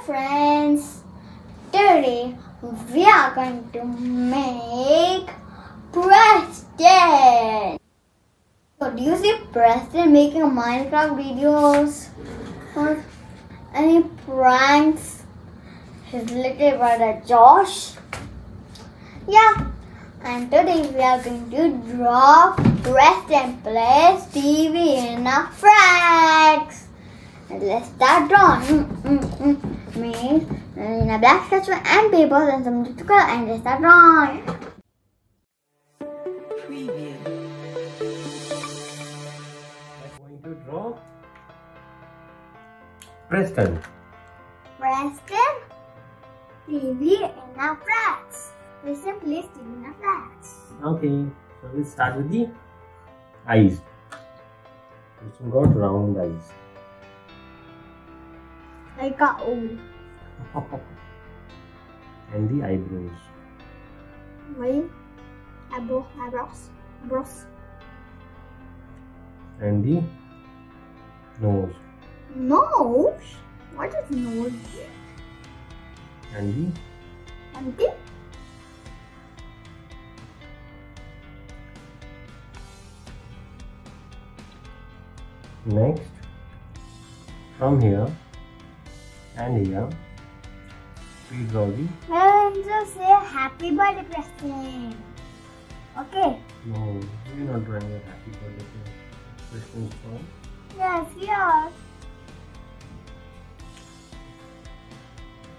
friends, today we are going to make Preston. So do you see Preston making Minecraft videos or any pranks? His little brother Josh. Yeah, and today we are going to draw Preston Playz TV in a frags. And let's start drawing. Me in a black sketch and paper and some to and let's start drawing. Preview. I'm going to draw Preston. Preston TV in a frags. Preston Playz TV in a frags. Okay, so let's start with the eyes. Preston got round eyes. Like a O. And the eyebrows. Right? Eyebrows. And the nose. Nose? What is nose? And the Something? next, from here and here, we draw the. Well, just say happy birthday, Preston. Okay? No, we're not drawing a happy birthday to Preston's phone. Yes, yes.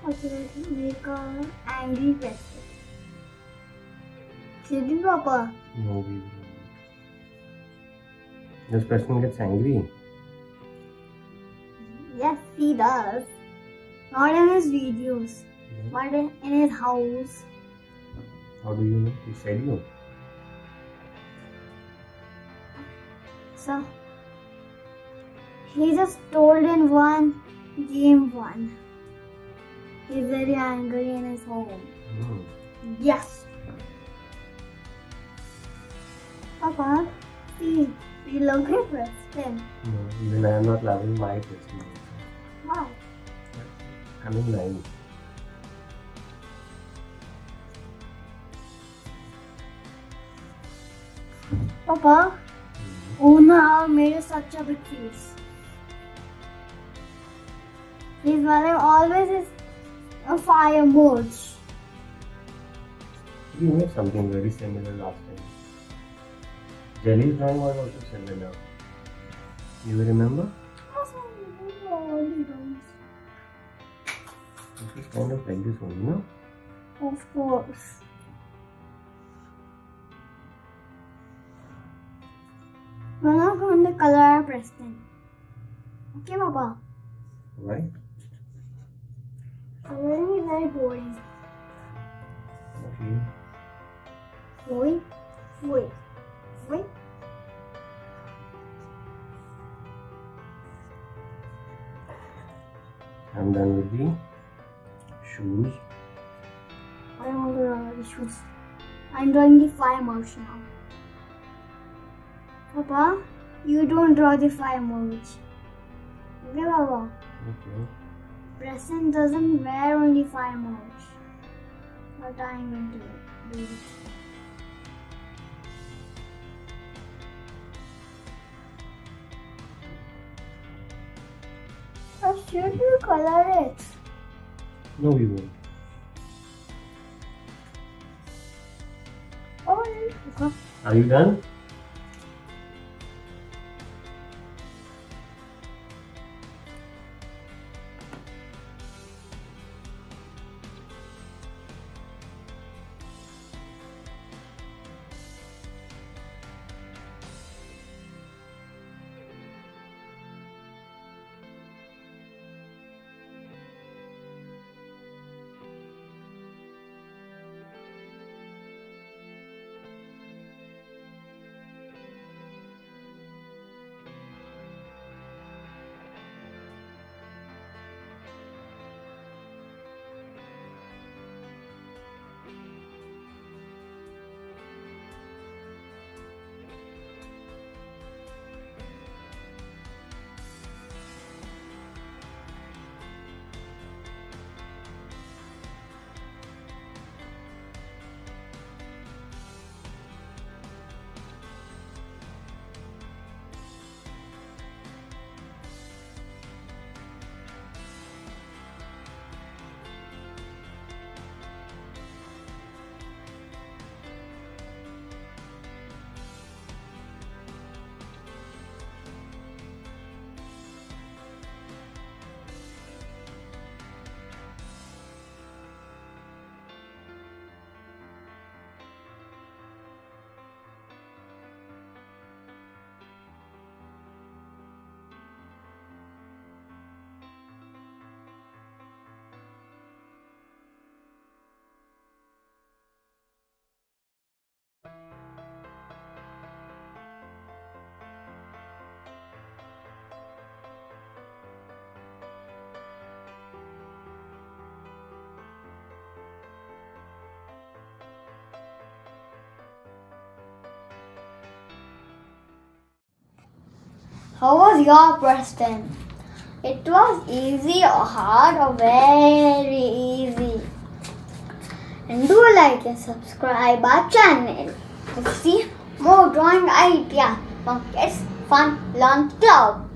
Okay, let's make an angry Preston. Silly Papa. No, we will not. This Preston gets angry. Yes, he does. Not in his videos, but in his house. How do you know? He said you. So, he just told in game one. He's very angry in his home. Yes. Papa, see, we love him Preston. No, even I am not loving my Preston. Why? I'm in line. Papa, Una made such a big face. His mother always is a fire mode. We made something very similar last time. Jelly's drawing was also similar. You remember? It was kind of like this only, no? Of course. We're not going to color Preston. Okay, Papa? Why? Coloring is very boring. Okay. Wait. I'm done with the shoes. I don't want to draw the shoes. I'm drawing the fire march now. Papa, you don't draw the fire march. Okay, Papa? Okay. Preston doesn't wear only fire march. But I'm going to do it. Or should we color it? No, we won't. Oh, okay. Are you done? How was your Preston? It was easy or hard or very easy? And do like and subscribe our channel to see more drawing ideas from Kids Fun Learn Club.